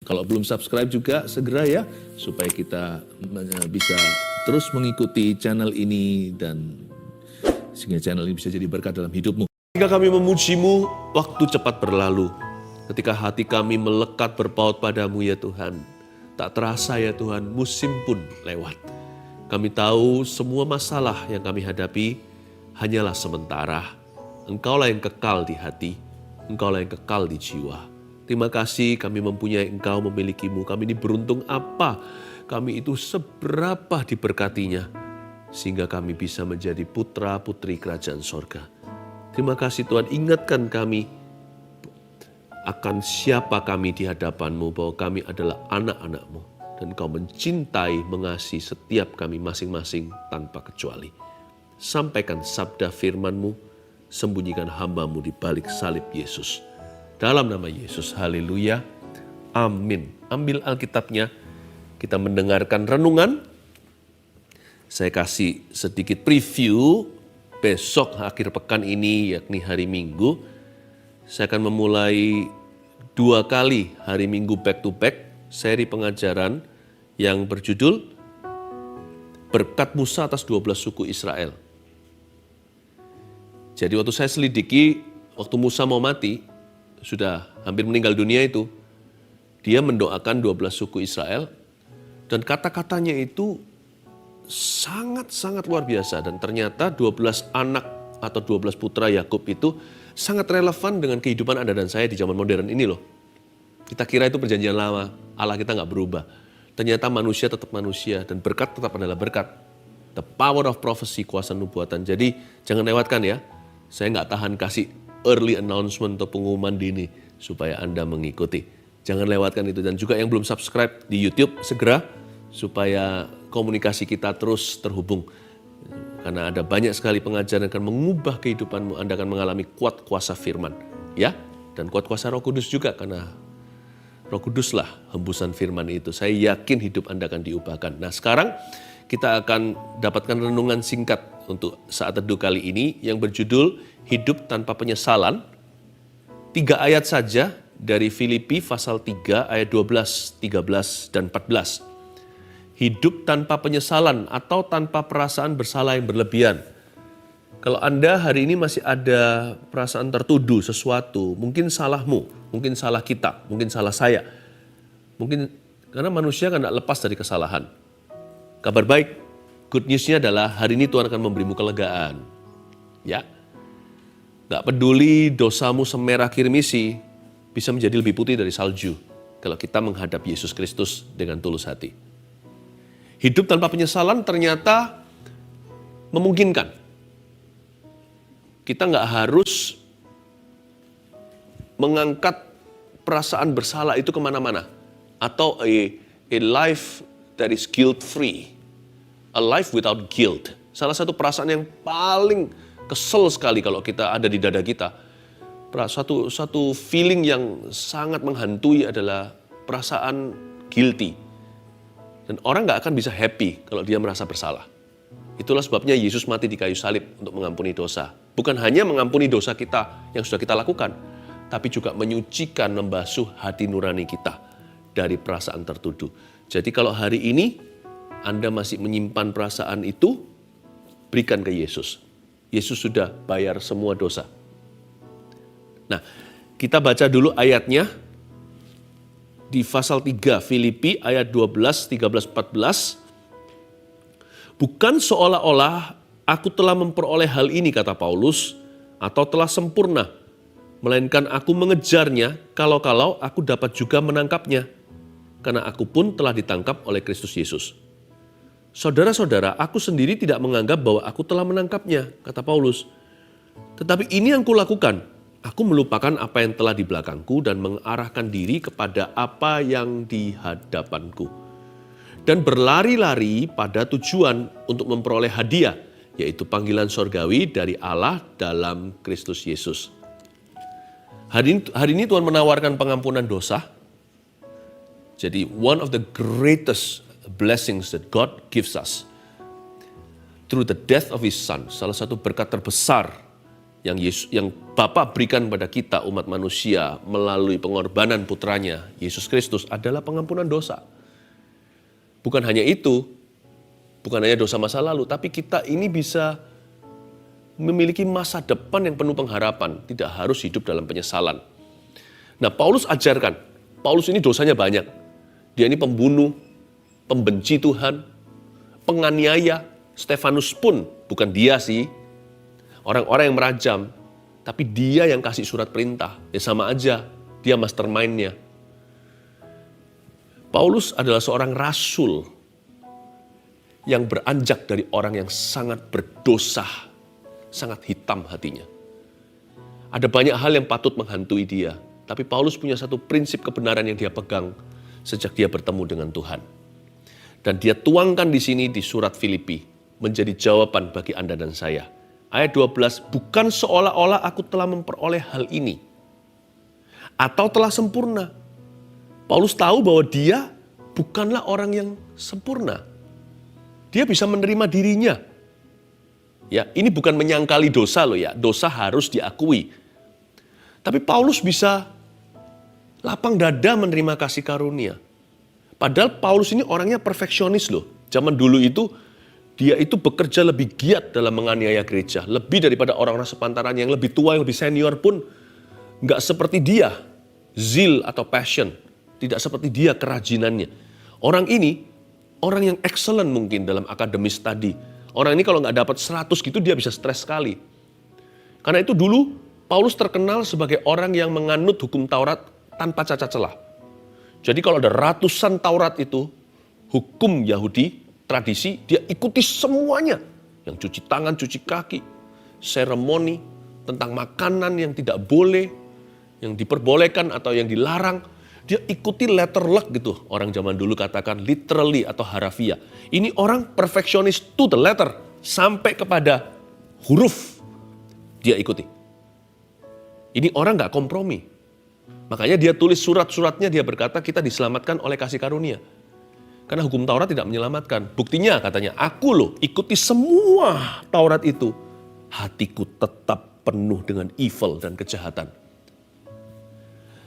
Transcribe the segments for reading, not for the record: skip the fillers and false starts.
Kalau belum subscribe juga segera ya, supaya kita bisa terus mengikuti channel ini dan sehingga channel ini bisa jadi berkat dalam hidupmu. Ketika kami memujimu, waktu cepat berlalu. Ketika hati kami melekat berpaut padamu ya Tuhan. Tak terasa ya Tuhan, musim pun lewat. Kami tahu semua masalah yang kami hadapi hanyalah sementara. Engkaulah yang kekal di hati, Engkaulah yang kekal di jiwa. Terima kasih kami mempunyai Engkau, memilikimu. Kami ini beruntung apa? Kami itu seberapa diberkatinya. Sehingga kami bisa menjadi putra putri kerajaan sorga. Terima kasih Tuhan, ingatkan kami akan siapa kami di hadapan-Mu, bahwa kami adalah anak-anak-Mu. Dan Engkau mencintai, mengasihi setiap kami masing-masing tanpa kecuali. Sampaikan sabda firman-Mu, sembunyikan hamba-Mu di balik salib Yesus. Dalam nama Yesus, haleluya, amin. Ambil Alkitabnya, kita mendengarkan renungan. Saya kasih sedikit preview besok akhir pekan ini, yakni hari Minggu. Saya akan memulai 2 kali hari Minggu back to back, seri pengajaran yang berjudul Berkat Musa atas 12 suku Israel. Jadi waktu saya selidiki, waktu Musa mau mati, sudah hampir meninggal dunia itu, dia mendoakan 12 suku Israel, dan kata-katanya itu sangat-sangat luar biasa. Dan ternyata 12 anak atau 12 putra Yakub itu sangat relevan dengan kehidupan Anda dan saya di zaman modern ini loh. Kita kira itu perjanjian lama, Allah kita nggak berubah. Ternyata manusia tetap manusia, dan berkat tetap adalah berkat. The power of prophecy, kuasa nubuatan. Jadi jangan lewatkan ya. Saya nggak tahan kasih early announcement atau pengumuman dini supaya Anda mengikuti. Jangan lewatkan itu. Dan juga yang belum subscribe di YouTube, segera supaya komunikasi kita terus terhubung. Karena ada banyak sekali pengajaran yang akan mengubah kehidupanmu. Anda akan mengalami kuat kuasa firman. Ya, dan kuat kuasa Roh Kudus juga, karena Roh Kuduslah hembusan firman itu. Saya yakin hidup Anda akan diubahkan. Nah, sekarang kita akan dapatkan renungan singkat untuk saat teduh kali ini yang berjudul Hidup Tanpa Penyesalan. 3 ayat saja dari Filipi pasal 3 ayat 12, 13, dan 14. Hidup tanpa penyesalan atau tanpa perasaan bersalah yang berlebihan. Kalau Anda hari ini masih ada perasaan tertuduh sesuatu, mungkin salahmu, mungkin salah kita, mungkin salah saya. Mungkin karena manusia kan tidak lepas dari kesalahan. Kabar baik, good news-nya adalah hari ini Tuhan akan memberimu kelegaan. Ya, gak peduli dosamu semerah kirmisi, bisa menjadi lebih putih dari salju kalau kita menghadap Yesus Kristus dengan tulus hati. Hidup tanpa penyesalan ternyata memungkinkan. Kita gak harus mengangkat perasaan bersalah itu kemana-mana. Atau a life that is guilt-free. A life without guilt. Salah satu perasaan yang paling kesel sekali kalau kita ada di dada kita. Satu feeling yang sangat menghantui adalah perasaan guilty. Dan orang gak akan bisa happy kalau dia merasa bersalah. Itulah sebabnya Yesus mati di kayu salib untuk mengampuni dosa. Bukan hanya mengampuni dosa kita yang sudah kita lakukan, tapi juga menyucikan, membasuh hati nurani kita dari perasaan tertuduh. Jadi kalau hari ini Anda masih menyimpan perasaan itu, berikan ke Yesus. Yesus sudah bayar semua dosa. Nah, kita baca dulu ayatnya di pasal 3 Filipi ayat 12, 13, 14. Bukan seolah-olah aku telah memperoleh hal ini, kata Paulus, atau telah sempurna, melainkan aku mengejarnya kalau-kalau aku dapat juga menangkapnya, karena aku pun telah ditangkap oleh Kristus Yesus. Saudara-saudara, aku sendiri tidak menganggap bahwa aku telah menangkapnya, kata Paulus. Tetapi ini yang kulakukan, aku melupakan apa yang telah di belakangku dan mengarahkan diri kepada apa yang di hadapanku. Dan berlari-lari pada tujuan untuk memperoleh hadiah, yaitu panggilan sorgawi dari Allah dalam Kristus Yesus. Hari ini Tuhan menawarkan pengampunan dosa. Jadi one of the greatest blessings that God gives us through the death of His Son, salah satu berkat terbesar yang Bapa berikan pada kita umat manusia melalui pengorbanan putranya, Yesus Kristus, adalah pengampunan dosa. Bukan hanya itu, bukan hanya dosa masa lalu, tapi kita ini bisa memiliki masa depan yang penuh pengharapan, tidak harus hidup dalam penyesalan. Nah, Paulus ajarkan, Paulus ini dosanya banyak. Dia ini pembunuh, pembenci Tuhan, penganiaya. Stefanus pun, bukan dia sih, orang-orang yang merajam, tapi dia yang kasih surat perintah. Ya sama aja, dia mastermind-nya. Paulus adalah seorang rasul yang beranjak dari orang yang sangat berdosa, sangat hitam hatinya. Ada banyak hal yang patut menghantui dia, tapi Paulus punya satu prinsip kebenaran yang dia pegang sejak dia bertemu dengan Tuhan. Dan dia tuangkan di sini di surat Filipi, menjadi jawaban bagi Anda dan saya. Ayat 12, bukan seolah-olah aku telah memperoleh hal ini, atau telah sempurna. Paulus tahu bahwa dia bukanlah orang yang sempurna. Dia bisa menerima dirinya. Ya, ini bukan menyangkali dosa loh ya, dosa harus diakui. Tapi Paulus bisa lapang dada menerima kasih karunia. Padahal Paulus ini orangnya perfeksionis loh. Zaman dulu itu, dia itu bekerja lebih giat dalam menganiaya gereja. Lebih daripada orang-orang sepantarannya yang lebih tua, yang lebih senior pun nggak seperti dia. Zeal atau passion. Tidak seperti dia kerajinannya. Orang ini, orang yang excellent mungkin dalam akademis tadi. Orang ini kalau nggak dapat 100 gitu dia bisa stres sekali. Karena itu dulu Paulus terkenal sebagai orang yang menganut hukum Taurat tanpa cacat celah. Jadi kalau ada ratusan Taurat itu, hukum Yahudi, tradisi, dia ikuti semuanya. Yang cuci tangan, cuci kaki, seremoni, tentang makanan yang tidak boleh, yang diperbolehkan atau yang dilarang. Dia ikuti letter luck gitu. Orang zaman dulu katakan literally atau harafiah. Ini orang perfeksionis to the letter. Sampai kepada huruf dia ikuti. Ini orang gak kompromi. Makanya dia tulis surat-suratnya, dia berkata kita diselamatkan oleh kasih karunia. Karena hukum Taurat tidak menyelamatkan. Buktinya katanya, aku loh ikuti semua Taurat itu. Hatiku tetap penuh dengan evil dan kejahatan.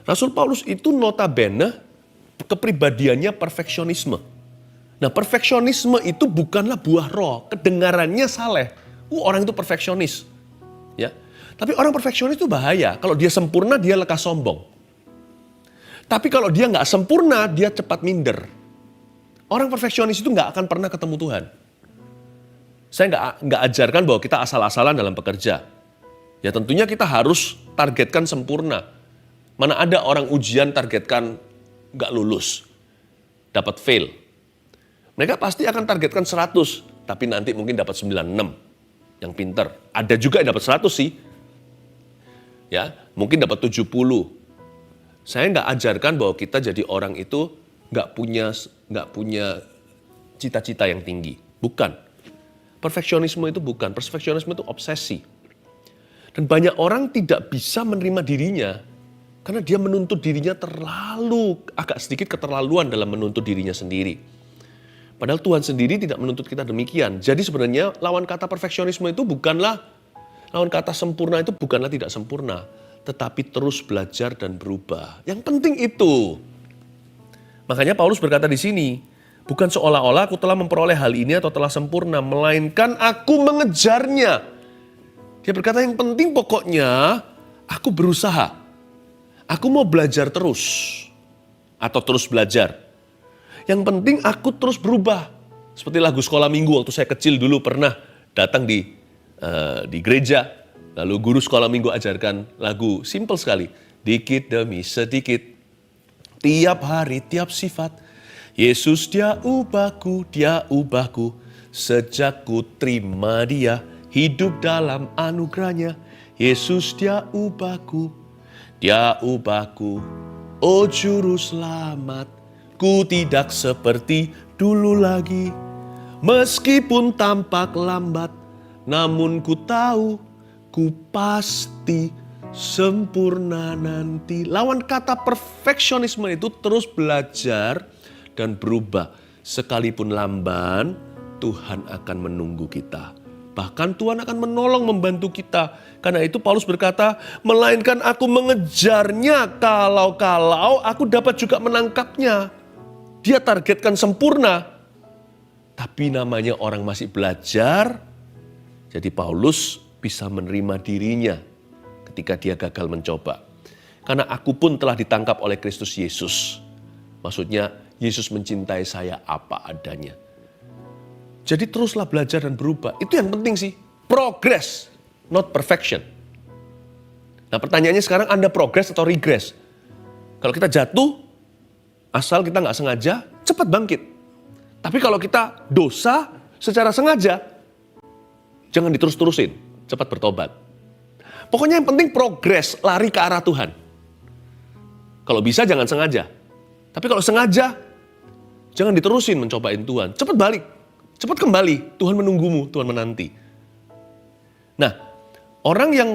Rasul Paulus itu notabene kepribadiannya perfeksionisme. Nah, perfeksionisme itu bukanlah buah roh, kedengarannya saleh. Orang itu perfeksionis. Ya. Tapi orang perfeksionis itu bahaya. Kalau dia sempurna, dia lekas sombong. Tapi kalau dia nggak sempurna, dia cepat minder. Orang perfeksionis itu nggak akan pernah ketemu Tuhan. Saya nggak ajarkan bahwa kita asal-asalan dalam bekerja. Ya tentunya kita harus targetkan sempurna. Mana ada orang ujian targetkan nggak lulus, dapat fail. Mereka pasti akan targetkan 100, tapi nanti mungkin dapat 96 yang pinter. Ada juga yang dapat 100 sih. Ya, mungkin dapat 70. Saya nggak ajarkan bahwa kita jadi orang itu nggak punya cita-cita yang tinggi. Bukan. Perfeksionisme itu bukan. Perfeksionisme itu obsesi. Dan banyak orang tidak bisa menerima dirinya karena dia menuntut dirinya agak sedikit keterlaluan dalam menuntut dirinya sendiri. Padahal Tuhan sendiri tidak menuntut kita demikian. Jadi sebenarnya lawan kata perfeksionisme itu lawan kata sempurna itu bukanlah tidak sempurna, tetapi terus belajar dan berubah. Yang penting itu. Makanya Paulus berkata di sini, bukan seolah-olah aku telah memperoleh hal ini atau telah sempurna, melainkan aku mengejarnya. Dia berkata yang penting pokoknya aku berusaha. Aku mau belajar terus atau terus belajar. Yang penting aku terus berubah. Seperti lagu sekolah minggu waktu saya kecil dulu pernah datang di gereja. Lalu guru sekolah minggu ajarkan lagu simple sekali. Dikit demi sedikit. Tiap hari, tiap sifat. Yesus dia ubahku. Sejak ku terima dia. Hidup dalam anugerahnya. Yesus dia ubahku. Oh juru selamat. Ku tidak seperti dulu lagi. Meskipun tampak lambat. Namun ku tahu. Ku pasti sempurna nanti. Lawan kata perfeksionisme itu terus belajar dan berubah. Sekalipun lamban, Tuhan akan menunggu kita. Bahkan Tuhan akan menolong membantu kita. Karena itu Paulus berkata, melainkan aku mengejarnya kalau aku dapat juga menangkapnya. Dia targetkan sempurna. Tapi namanya orang masih belajar. Jadi Paulus bisa menerima dirinya ketika dia gagal mencoba. Karena aku pun telah ditangkap oleh Kristus Yesus. Maksudnya Yesus mencintai saya apa adanya. Jadi teruslah belajar dan berubah. Itu yang penting sih. Progress, not perfection. Nah pertanyaannya sekarang, Anda progress atau regress? Kalau kita jatuh, asal kita nggak sengaja, cepat bangkit. Tapi kalau kita dosa secara sengaja, jangan diterus-terusin, cepat bertobat. Pokoknya yang penting progress, lari ke arah Tuhan. Kalau bisa jangan sengaja. Tapi kalau sengaja, jangan diterusin mencobain Tuhan. Cepat balik, cepat kembali. Tuhan menunggumu, Tuhan menanti. Nah, orang yang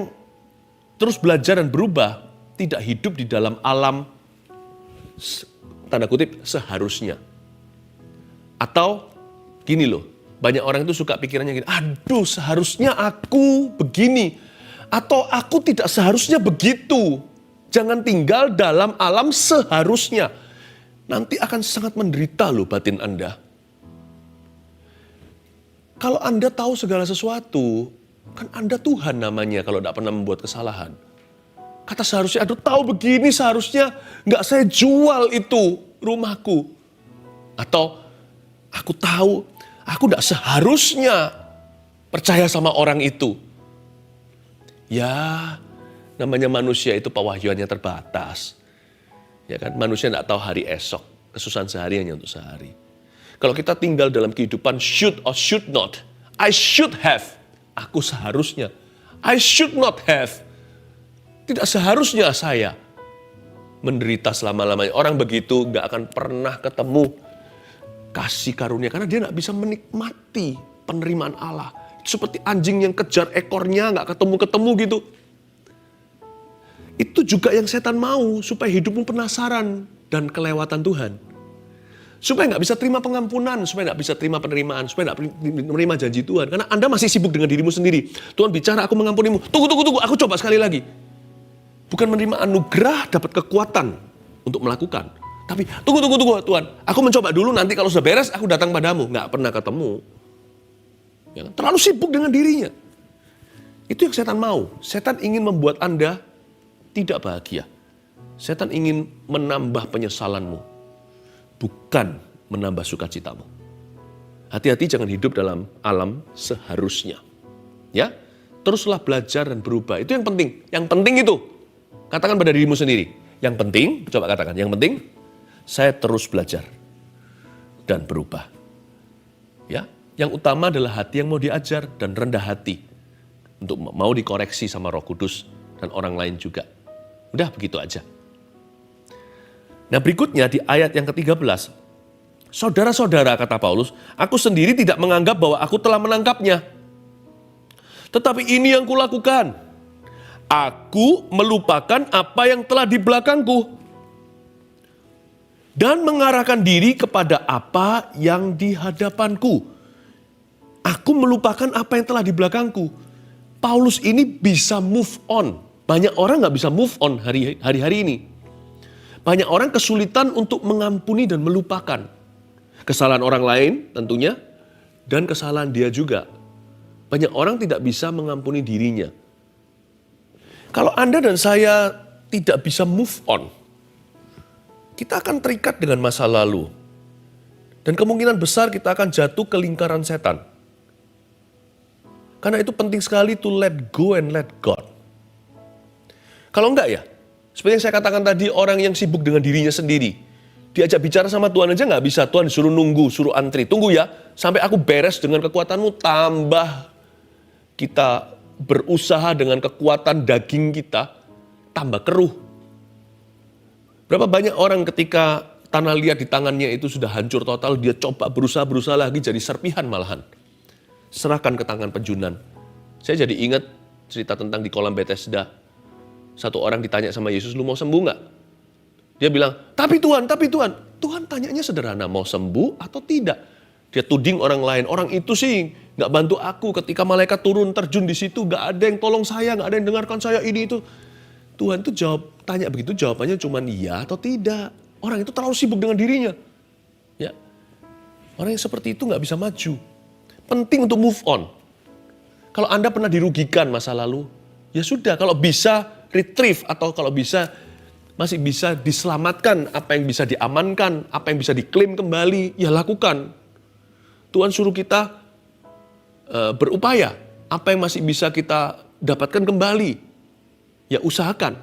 terus belajar dan berubah tidak hidup di dalam alam tanda kutip seharusnya. Atau gini loh, banyak orang itu suka pikirannya gini, aduh seharusnya aku begini. Atau aku tidak seharusnya begitu. Jangan tinggal dalam alam seharusnya. Nanti akan sangat menderita loh batin Anda. Kalau Anda tahu segala sesuatu, kan Anda Tuhan namanya kalau tidak pernah membuat kesalahan. Kata seharusnya, aduh tahu begini seharusnya nggak saya jual itu rumahku. Atau aku tahu, aku tidak seharusnya percaya sama orang itu. Ya, namanya manusia itu pewahyuannya terbatas. Ya kan, manusia tidak tahu hari esok, kesusahan sehari hanya untuk sehari. Kalau kita tinggal dalam kehidupan should or should not, I should have, aku seharusnya, I should not have, tidak seharusnya saya menderita selama-lamanya. Orang begitu gak akan pernah ketemu kasih karunia, karena dia gak bisa menikmati penerimaan Allah. Seperti anjing yang kejar ekornya gak ketemu-ketemu gitu. Itu juga yang setan mau, supaya hidupmu penasaran dan kelewatan Tuhan. Supaya nggak bisa terima pengampunan, supaya nggak bisa terima penerimaan, supaya nggak menerima janji Tuhan. Karena Anda masih sibuk dengan dirimu sendiri. Tuhan bicara, aku mengampunimu. Tunggu, aku coba sekali lagi. Bukan menerima anugerah, dapat kekuatan untuk melakukan. Tapi tunggu Tuhan. Aku mencoba dulu, nanti kalau sudah beres, aku datang padamu. Nggak pernah ketemu. Ya, terlalu sibuk dengan dirinya. Itu yang setan mau. Setan ingin membuat Anda tidak bahagia. Setan ingin menambah penyesalanmu, bukan menambah sukacitamu. Hati-hati jangan hidup dalam alam seharusnya. Ya, teruslah belajar dan berubah. Itu yang penting. Yang penting itu, katakan pada dirimu sendiri. Yang penting, coba katakan, yang penting, saya terus belajar dan berubah. Ya, yang utama adalah hati yang mau diajar dan rendah hati untuk mau dikoreksi sama Roh Kudus dan orang lain juga. Udah begitu aja. Nah berikutnya di ayat yang ke-13. Saudara-saudara, kata Paulus, aku sendiri tidak menganggap bahwa aku telah menangkapnya. Tetapi ini yang kulakukan. Aku melupakan apa yang telah di belakangku. Dan mengarahkan diri kepada apa yang di hadapanku. Aku melupakan apa yang telah di belakangku. Paulus ini bisa move on. Banyak orang gak bisa move on hari-hari ini. Banyak orang kesulitan untuk mengampuni dan melupakan. Kesalahan orang lain tentunya, dan kesalahan dia juga. Banyak orang tidak bisa mengampuni dirinya. Kalau Anda dan saya tidak bisa move on, kita akan terikat dengan masa lalu. Dan kemungkinan besar kita akan jatuh ke lingkaran setan. Karena itu penting sekali to let go and let God. Kalau enggak ya, seperti yang saya katakan tadi, orang yang sibuk dengan dirinya sendiri. Diajak bicara sama Tuhan aja nggak bisa. Tuhan disuruh nunggu, suruh antri. Tunggu ya, sampai aku beres dengan kekuatanmu. Tambah kita berusaha dengan kekuatan daging kita, tambah keruh. Berapa banyak orang ketika tanah liat di tangannya itu sudah hancur total, dia coba berusaha lagi jadi serpihan malahan. Serahkan ke tangan penjunan. Saya jadi ingat cerita tentang di kolam Bethesda. Satu orang ditanya sama Yesus, lu mau sembuh nggak? Dia bilang, tapi Tuhan. Tuhan tanyanya sederhana, mau sembuh atau tidak? Dia tuding orang lain. Orang itu sih nggak bantu aku. Ketika malaikat turun terjun di situ, nggak ada yang tolong saya, nggak ada yang dengarkan saya ini itu. Tuhan tuh tanya begitu, jawabannya cuma iya atau tidak. Orang itu terlalu sibuk dengan dirinya. Ya, orang yang seperti itu nggak bisa maju. Penting untuk move on. Kalau Anda pernah dirugikan masa lalu, ya sudah. Kalau bisa retrieve atau kalau bisa masih bisa diselamatkan, apa yang bisa diamankan, apa yang bisa diklaim kembali, ya lakukan. Tuhan suruh kita berupaya. Apa yang masih bisa kita dapatkan kembali, ya usahakan.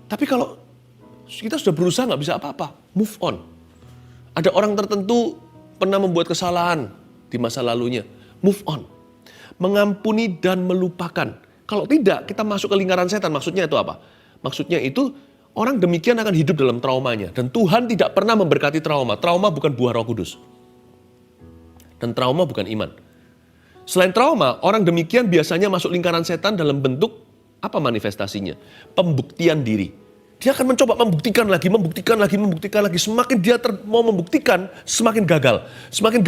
Tapi kalau kita sudah berusaha nggak bisa apa-apa, move on. Ada orang tertentu pernah membuat kesalahan di masa lalunya, move on. Mengampuni dan melupakan. Kalau tidak, kita masuk ke lingkaran setan. Maksudnya itu apa? Maksudnya itu orang demikian akan hidup dalam traumanya. Dan Tuhan tidak pernah memberkati trauma. Trauma bukan buah Roh Kudus. Dan trauma bukan iman. Selain trauma, orang demikian biasanya masuk lingkaran setan dalam bentuk apa manifestasinya? Pembuktian diri. Dia akan mencoba membuktikan lagi. Semakin dia mau membuktikan, semakin gagal. Semakin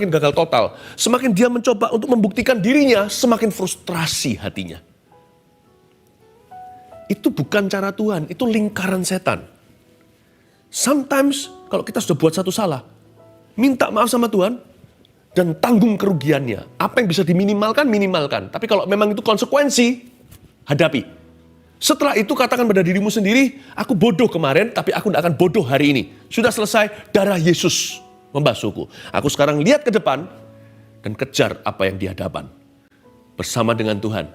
gagal total. Semakin dia mencoba untuk membuktikan dirinya, semakin frustrasi hatinya. Itu bukan cara Tuhan, itu lingkaran setan. Sometimes kalau kita sudah buat satu salah, minta maaf sama Tuhan, dan tanggung kerugiannya. Apa yang bisa diminimalkan, minimalkan. Tapi kalau memang itu konsekuensi, hadapi. Setelah itu katakan pada dirimu sendiri, aku bodoh kemarin, tapi aku tidak akan bodoh hari ini. Sudah selesai, darah Yesus membasuhku. Aku sekarang lihat ke depan, dan kejar apa yang di hadapan. Bersama dengan Tuhan,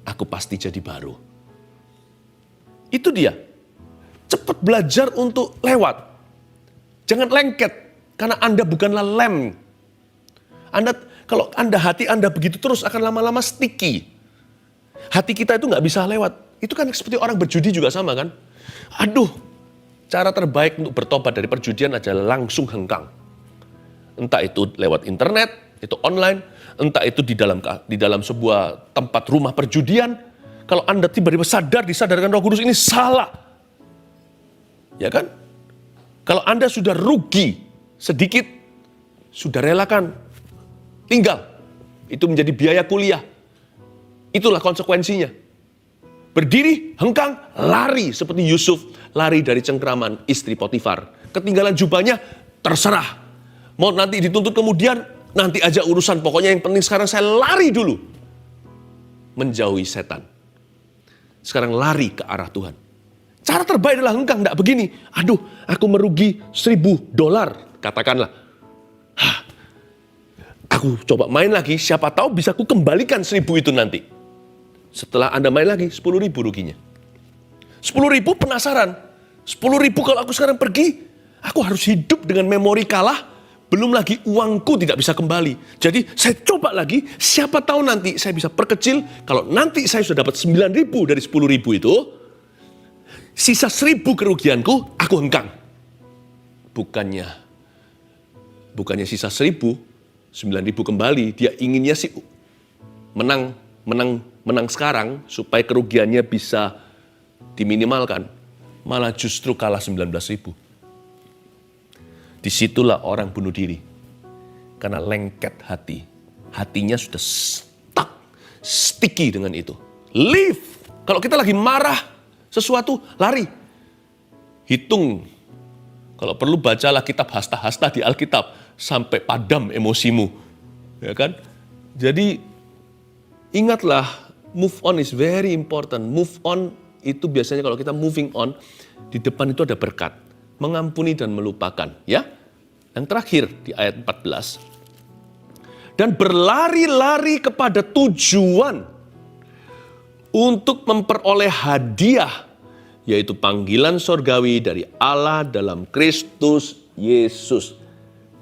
aku pasti jadi baru. Itu dia. Cepat belajar untuk lewat. Jangan lengket, karena Anda bukanlah lem. Kalau hati Anda begitu terus akan lama-lama sticky. Hati kita itu nggak bisa lewat. Itu kan seperti orang berjudi juga sama kan. Aduh, cara terbaik untuk bertobat dari perjudian adalah langsung hengkang. Entah itu lewat internet, itu online, entah itu di dalam sebuah tempat rumah perjudian. Kalau Anda tiba-tiba disadarkan Roh Kudus ini salah. Ya kan? Kalau Anda sudah rugi sedikit, sudah relakan, tinggal. Itu menjadi biaya kuliah. Itulah konsekuensinya. Berdiri, hengkang, lari seperti Yusuf lari dari cengkraman istri Potifar. Ketinggalan jubahnya, terserah. Mau nanti dituntut kemudian, nanti aja urusan. Pokoknya yang penting sekarang saya lari dulu. Menjauhi setan. Sekarang lari ke arah Tuhan. Cara terbaik adalah hengkang, enggak begini. Aduh, aku merugi $1.000, katakanlah. Aku coba main lagi, siapa tahu bisa aku kembalikan 1.000 itu nanti. Setelah Anda main lagi, 10.000 ruginya. 10.000 penasaran. 10.000 kalau aku sekarang pergi, aku harus hidup dengan memori kalah, belum lagi uangku tidak bisa kembali. Jadi saya coba lagi, siapa tahu nanti saya bisa perkecil, kalau nanti saya sudah dapat 9.000 dari 10.000 itu, sisa 1.000 kerugianku, aku hengkang. Bukannya sisa 1.000, 9.000 kembali, dia inginnya sih menang sekarang supaya kerugiannya bisa diminimalkan. Malah justru kalah 19.000. Disitulah orang bunuh diri. Karena lengket hati. Hatinya sudah stuck, sticky dengan itu. Leave. Kalau kita lagi marah sesuatu, lari. Hitung. Kalau perlu bacalah kitab hasta-hasta di Alkitab sampai padam emosimu. Ya kan? Jadi ingatlah, move on is very important. Move on itu biasanya kalau kita moving on, di depan itu ada berkat. Mengampuni dan melupakan. Ya. Yang terakhir di ayat 14. Dan berlari-lari kepada tujuan untuk memperoleh hadiah, yaitu panggilan sorgawi dari Allah dalam Kristus Yesus.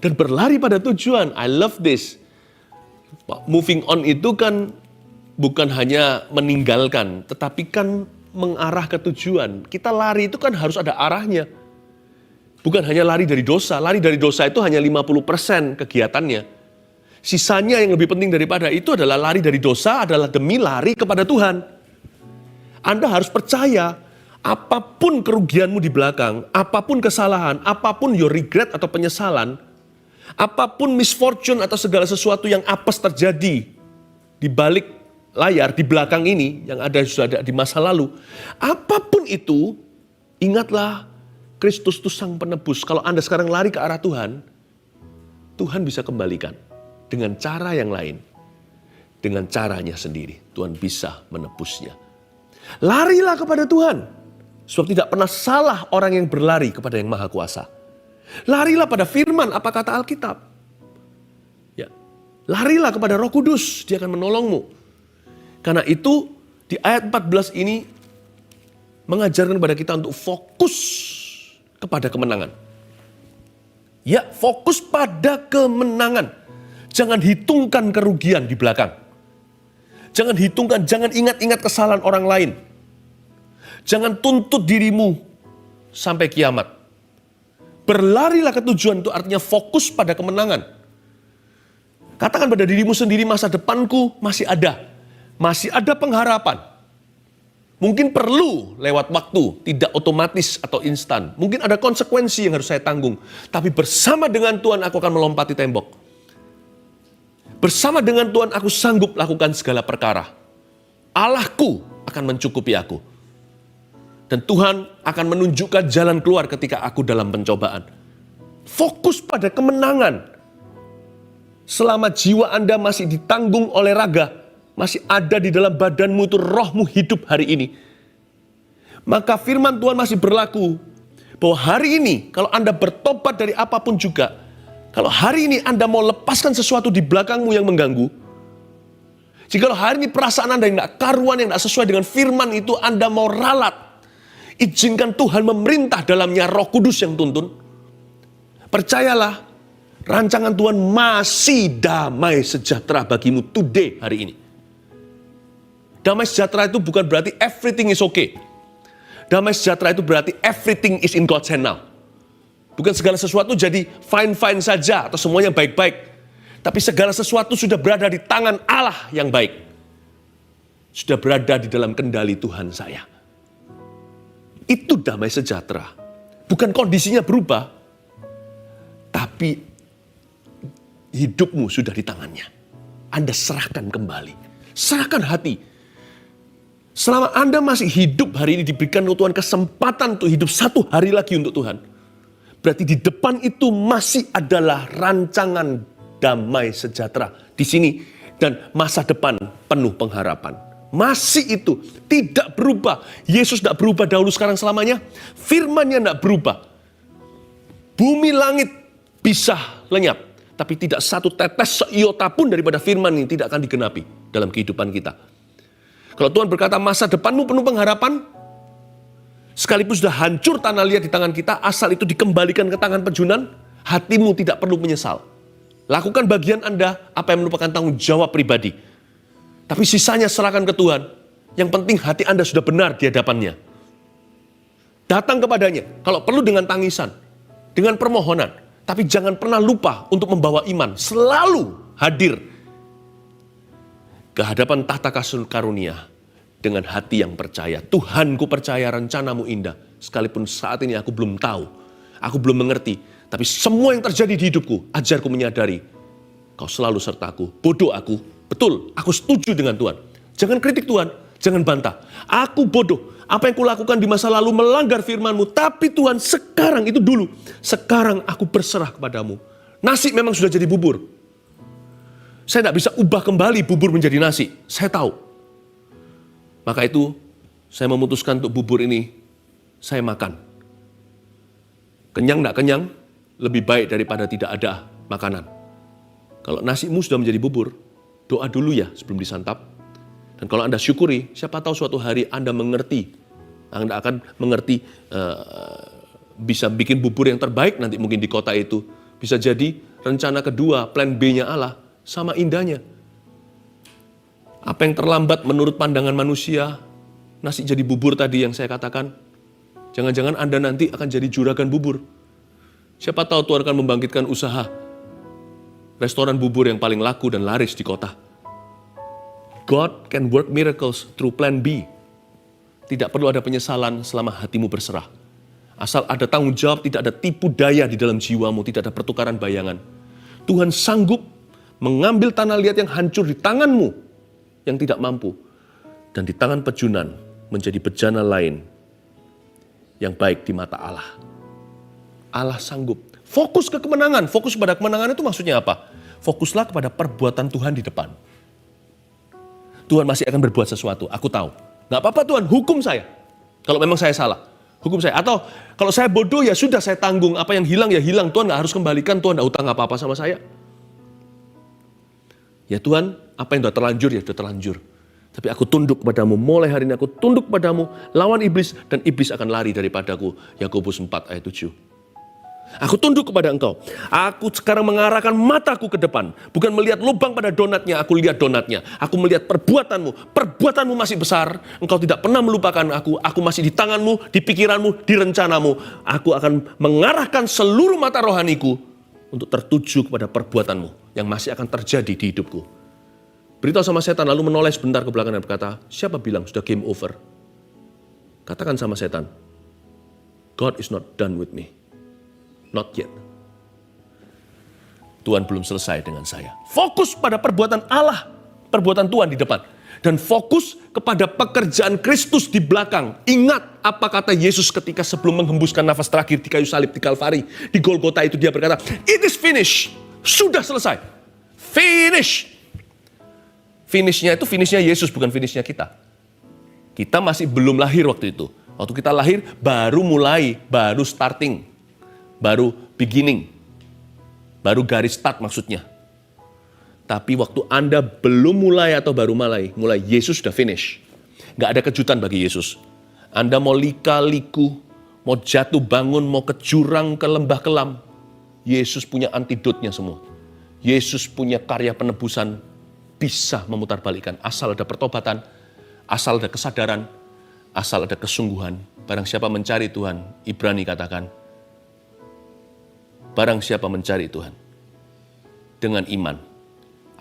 Dan berlari pada tujuan. I love this. Moving on itu kan bukan hanya meninggalkan, tetapi kan mengarah ke tujuan. Kita lari itu kan harus ada arahnya. Bukan hanya lari dari dosa. Lari dari dosa itu hanya 50% kegiatannya. Sisanya yang lebih penting daripada itu adalah lari dari dosa adalah demi lari kepada Tuhan. Anda harus percaya, apapun kerugianmu di belakang, apapun kesalahan, apapun your regret atau penyesalan, Apapun misfortune atau segala sesuatu yang apes terjadi di balik layar, di belakang ini, yang ada sudah ada di masa lalu. Apapun itu, ingatlah Kristus itu sang penebus. Kalau Anda sekarang lari ke arah Tuhan, Tuhan bisa kembalikan dengan cara yang lain. Dengan caranya sendiri, Tuhan bisa menebusnya. Larilah kepada Tuhan. Sebab tidak pernah salah orang yang berlari kepada yang Maha Kuasa. Larilah pada firman, apa kata Alkitab. Ya. Larilah kepada Roh Kudus, Dia akan menolongmu. Karena itu di ayat 14 ini mengajarkan kepada kita untuk fokus kepada kemenangan. Ya, fokus pada kemenangan. Jangan hitungkan kerugian di belakang. Jangan hitungkan, jangan ingat-ingat kesalahan orang lain. Jangan tuntut dirimu sampai kiamat. Berlarilah ke tujuan, itu artinya fokus pada kemenangan. Katakan pada dirimu sendiri, masa depanku masih ada. Masih ada pengharapan. Mungkin perlu lewat waktu, tidak otomatis atau instan. Mungkin ada konsekuensi yang harus saya tanggung. Tapi bersama dengan Tuhan aku akan melompati tembok. Bersama dengan Tuhan aku sanggup lakukan segala perkara. Allahku akan mencukupi aku. Dan Tuhan akan menunjukkan jalan keluar ketika aku dalam pencobaan. Fokus pada kemenangan. Selama jiwa Anda masih ditanggung oleh raga, masih ada di dalam badanmu itu rohmu hidup hari ini. Maka firman Tuhan masih berlaku. Bahwa hari ini kalau Anda bertobat dari apapun juga, kalau hari ini Anda mau lepaskan sesuatu di belakangmu yang mengganggu, jikalau hari ini perasaan Anda yang tidak karuan, yang tidak sesuai dengan firman itu, Anda mau ralat, izinkan Tuhan memerintah dalamnya Roh Kudus yang tuntun. Percayalah, rancangan Tuhan masih damai sejahtera bagimu today, hari ini. Damai sejahtera itu bukan berarti everything is okay. Damai sejahtera itu berarti everything is in God's hand now. Bukan segala sesuatu jadi fine-fine saja atau semuanya baik-baik. Tapi segala sesuatu sudah berada di tangan Allah yang baik. Sudah berada di dalam kendali Tuhan saya. Itu damai sejahtera. Bukan kondisinya berubah, tapi hidupmu sudah di tangannya. Anda serahkan kembali. Serahkan hati. Selama Anda masih hidup hari ini, diberikan Tuhan kesempatan untuk hidup satu hari lagi untuk Tuhan. Berarti di depan itu masih adalah rancangan damai sejahtera di sini. Dan masa depan penuh pengharapan. Masih itu, tidak berubah. Yesus tidak berubah dahulu, sekarang, selamanya. Firman-Nya tidak berubah. Bumi langit bisa lenyap. Tapi tidak satu tetes seiota pun daripada firman ini tidak akan digenapi dalam kehidupan kita. Kalau Tuhan berkata masa depanmu penuh pengharapan, sekalipun sudah hancur tanah liat di tangan kita, asal itu dikembalikan ke tangan penjunan, hatimu tidak perlu menyesal. Lakukan bagian Anda, apa yang merupakan tanggung jawab pribadi. Tapi sisanya serahkan ke Tuhan. Yang penting hati Anda sudah benar di hadapannya. Datang kepadanya, kalau perlu dengan tangisan, dengan permohonan. Tapi jangan pernah lupa untuk membawa iman. Selalu hadir ke hadapan tahta kasih karunia dengan hati yang percaya. Tuhan, ku percaya rencanamu indah. Sekalipun saat ini aku belum tahu, aku belum mengerti. Tapi semua yang terjadi di hidupku, ajarku menyadari, Kau selalu sertaku. Bodoh aku. Betul, aku setuju dengan Tuhan. Jangan kritik Tuhan, jangan bantah. Aku bodoh. Apa yang kulakukan di masa lalu melanggar firman-Mu. Tapi Tuhan, sekarang itu dulu. Sekarang aku berserah kepadamu. Nasi memang sudah jadi bubur. Saya tidak bisa ubah kembali bubur menjadi nasi. Saya tahu. Maka itu, saya memutuskan untuk bubur ini, saya makan. Kenyang tidak kenyang, lebih baik daripada tidak ada makanan. Kalau nasimu sudah menjadi bubur, doa dulu ya sebelum disantap. Dan kalau Anda syukuri, siapa tahu suatu hari Anda mengerti. Anda akan mengerti bisa bikin bubur yang terbaik nanti mungkin di kota itu. Bisa jadi rencana kedua, plan B-nya Allah, sama indahnya. Apa yang terlambat menurut pandangan manusia, nasi jadi bubur tadi yang saya katakan, jangan-jangan Anda nanti akan jadi juragan bubur. Siapa tahu Tuhan akan membangkitkan usaha restoran bubur yang paling laku dan laris di kota. God can work miracles through plan B. Tidak perlu ada penyesalan selama hatimu berserah. Asal ada tanggung jawab, tidak ada tipu daya di dalam jiwamu, tidak ada pertukaran bayangan. Tuhan sanggup mengambil tanah liat yang hancur di tanganmu yang tidak mampu. Dan di tangan pejunan menjadi bejana lain yang baik di mata Allah. Allah sanggup. Fokus ke kemenangan. Fokus pada kemenangan itu maksudnya apa? Fokuslah kepada perbuatan Tuhan di depan. Tuhan masih akan berbuat sesuatu, aku tahu. Gak apa-apa Tuhan, hukum saya. Kalau memang saya salah, hukum saya. Atau kalau saya bodoh ya sudah saya tanggung. Apa yang hilang ya hilang. Tuhan gak harus kembalikan, Tuhan gak utang apa-apa sama saya. Ya Tuhan, apa yang sudah terlanjur ya sudah terlanjur. Tapi aku tunduk kepadamu, mulai hari ini aku tunduk kepadamu, lawan iblis, dan iblis akan lari daripadaku. Yakobus 4 ayat 7. Aku tunduk kepada engkau. Aku sekarang mengarahkan mataku ke depan. Bukan melihat lubang pada donatnya, aku lihat donatnya. Aku melihat perbuatanmu. Perbuatanmu masih besar. Engkau tidak pernah melupakan aku. Aku masih di tanganmu, di pikiranmu, di rencanamu. Aku akan mengarahkan seluruh mata rohaniku untuk tertuju kepada perbuatanmu yang masih akan terjadi di hidupku. Beritahu sama setan, lalu menoleh sebentar ke belakang dan berkata, siapa bilang sudah game over? Katakan sama setan, God is not done with me. Not yet. Tuhan belum selesai dengan saya. Fokus pada perbuatan Allah, perbuatan Tuhan di depan. Dan fokus kepada pekerjaan Kristus di belakang. Ingat apa kata Yesus ketika sebelum menghembuskan nafas terakhir di kayu salib di Kalvari. Di Golgota itu dia berkata, it is finished. Sudah selesai. Finish. Finishnya itu finishnya Yesus, bukan finishnya kita. Kita masih belum lahir waktu itu. Waktu kita lahir, baru mulai, baru starting. Baru beginning. Baru garis start maksudnya. Tapi waktu Anda belum mulai atau baru mulai Yesus sudah finish. Nggak ada kejutan bagi Yesus. Anda mau lika-liku, mau jatuh bangun, mau ke jurang, ke lembah kelam. Yesus punya antidotnya semua. Yesus punya karya penebusan, bisa memutarbalikkan. Asal ada pertobatan, asal ada kesadaran, asal ada kesungguhan. Barang siapa mencari Tuhan, Ibrani katakan, barang siapa mencari Tuhan dengan iman,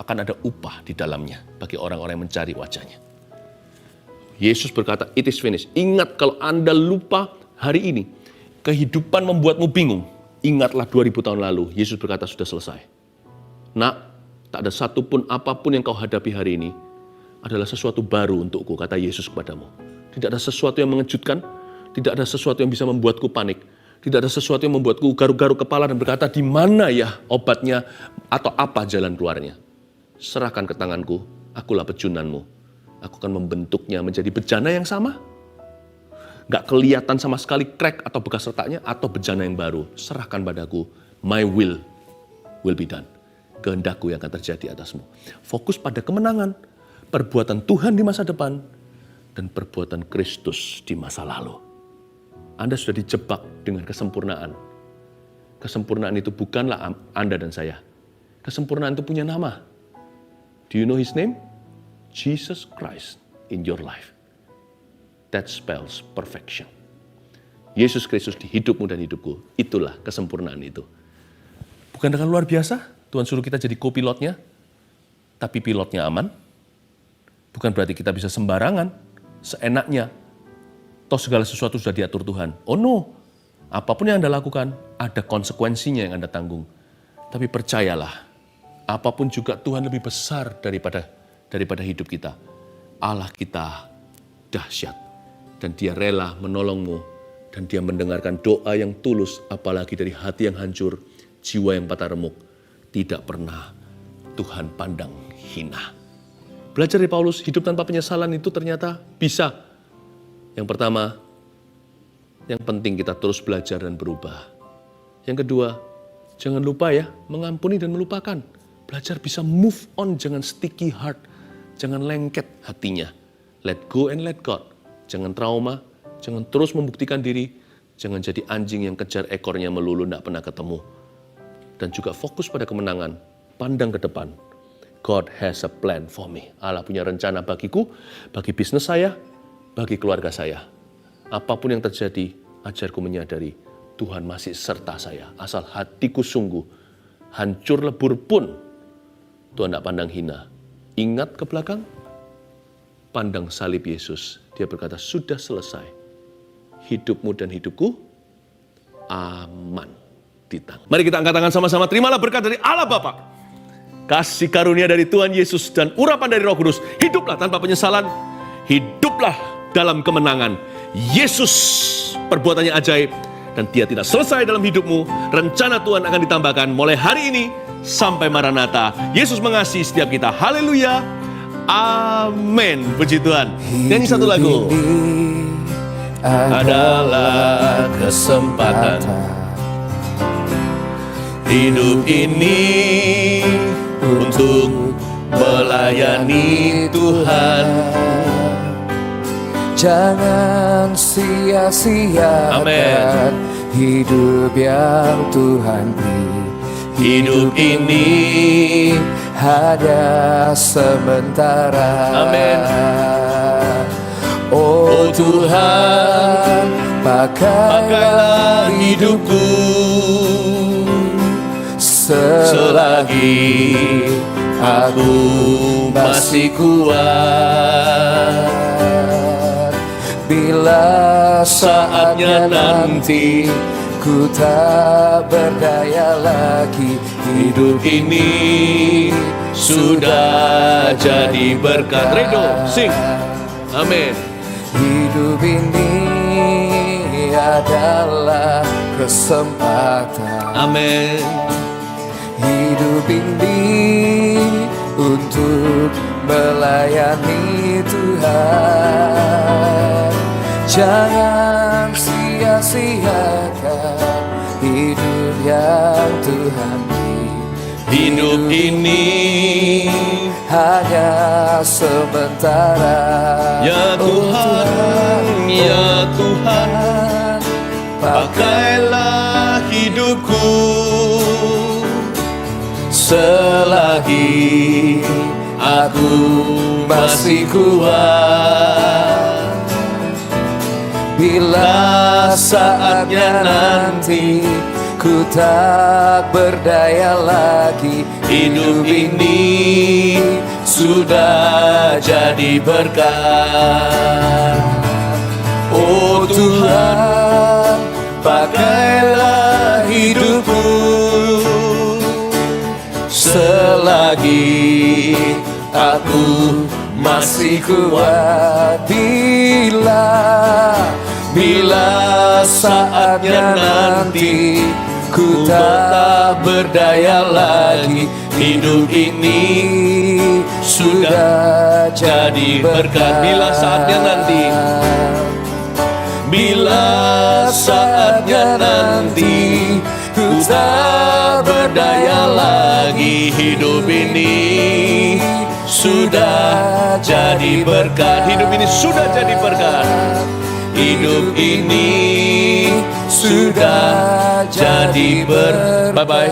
akan ada upah di dalamnya bagi orang-orang yang mencari wajahnya. Yesus berkata, it is finished. Ingat kalau Anda lupa hari ini, kehidupan membuatmu bingung. Ingatlah 2000 tahun lalu, Yesus berkata sudah selesai. Nak, tak ada satupun apapun yang kau hadapi hari ini adalah sesuatu baru untukku, kata Yesus kepadamu. Tidak ada sesuatu yang mengejutkan, tidak ada sesuatu yang bisa membuatku panik, tidak ada sesuatu yang membuatku garuk-garuk kepala dan berkata, di mana ya obatnya atau apa jalan keluarnya. Serahkan ke tanganku, akulah pejunanmu. Aku akan membentuknya menjadi bejana yang sama. Gak kelihatan sama sekali crack atau bekas retaknya atau bejana yang baru. Serahkan padaku, my will be done. Kehendakku yang akan terjadi atasmu. Fokus pada kemenangan, perbuatan Tuhan di masa depan, dan perbuatan Kristus di masa lalu. Anda sudah dijebak dengan kesempurnaan. Kesempurnaan itu bukanlah Anda dan saya. Kesempurnaan itu punya nama. Do you know his name? Jesus Christ in your life. That spells perfection. Yesus Kristus di hidupmu dan hidupku. Itulah kesempurnaan itu. Bukan dengan luar biasa? Tuhan suruh kita jadi co-pilotnya, tapi pilotnya aman. Bukan berarti kita bisa sembarangan, seenaknya. Toh segala sesuatu sudah diatur Tuhan. Oh no, apapun yang Anda lakukan, ada konsekuensinya yang Anda tanggung. Tapi percayalah, apapun juga Tuhan lebih besar daripada hidup kita. Allah kita dahsyat, dan Dia rela menolongmu, dan Dia mendengarkan doa yang tulus, apalagi dari hati yang hancur, jiwa yang patah remuk. Tidak pernah Tuhan pandang hina. Belajar dari Paulus, hidup tanpa penyesalan itu ternyata bisa. Yang pertama, yang penting kita terus belajar dan berubah. Yang kedua, jangan lupa ya, mengampuni dan melupakan. Belajar bisa move on, jangan sticky heart, jangan lengket hatinya. Let go and let God. Jangan trauma, jangan terus membuktikan diri, jangan jadi anjing yang kejar ekornya melulu, tidak pernah ketemu. Dan juga fokus pada kemenangan, pandang ke depan. God has a plan for me. Allah punya rencana bagiku, bagi bisnis saya, bagi keluarga saya. Apapun yang terjadi, ajarku menyadari Tuhan masih serta saya. Asal hatiku sungguh, hancur lebur pun, Tuhan tidak pandang hina. Ingat ke belakang, pandang salib Yesus. Dia berkata, sudah selesai. Hidupmu dan hidupku aman. di tangan. Mari kita angkat tangan sama-sama. Terimalah berkat dari Allah Bapa, kasih karunia dari Tuhan Yesus, dan urapan dari Roh Kudus. Hiduplah tanpa penyesalan, hiduplah dalam kemenangan. Yesus perbuatannya ajaib, dan Dia tidak selesai dalam hidupmu. Rencana Tuhan akan ditambahkan mulai hari ini sampai Maranatha. Yesus mengasihi setiap kita. Haleluya. Amin. Puji Tuhan. Nyanyi satu lagu. Adalah kesempatan. Hidup ini untuk melayani Tuhan. Jangan sia-siakan hidup yang Tuhan beri. Hidup ini hanya sementara. Amin. Oh Tuhan, pakailah hidupku selagi aku masih kuat. Bila saatnya nanti ku tak berdaya lagi, hidup ini sudah jadi berkat. Redo, sing. Amin. Hidup ini adalah kesempatan. Amin. Hidup ini untuk melayani Tuhan. Jangan sia-siakan hidup yang Tuhan beri. Hidup ini hanya sementara. ya Tuhan, ya Tuhan, pakailah hidupku selagi aku masih kuat. Bila saatnya nanti ku tak berdaya lagi, hidup ini sudah jadi berkat. Oh Tuhan, pakailah hidupku selagi aku masih kuat. Bila saatnya nanti ku tak berdaya lagi, hidup ini sudah jadi berkat. Bila saatnya nanti, bila saatnya nanti ku tak berdaya lagi, hidup ini sudah jadi berkat. Hidup ini sudah jadi berkat. Hidup ini sudah jadi berkat. Bye-bye.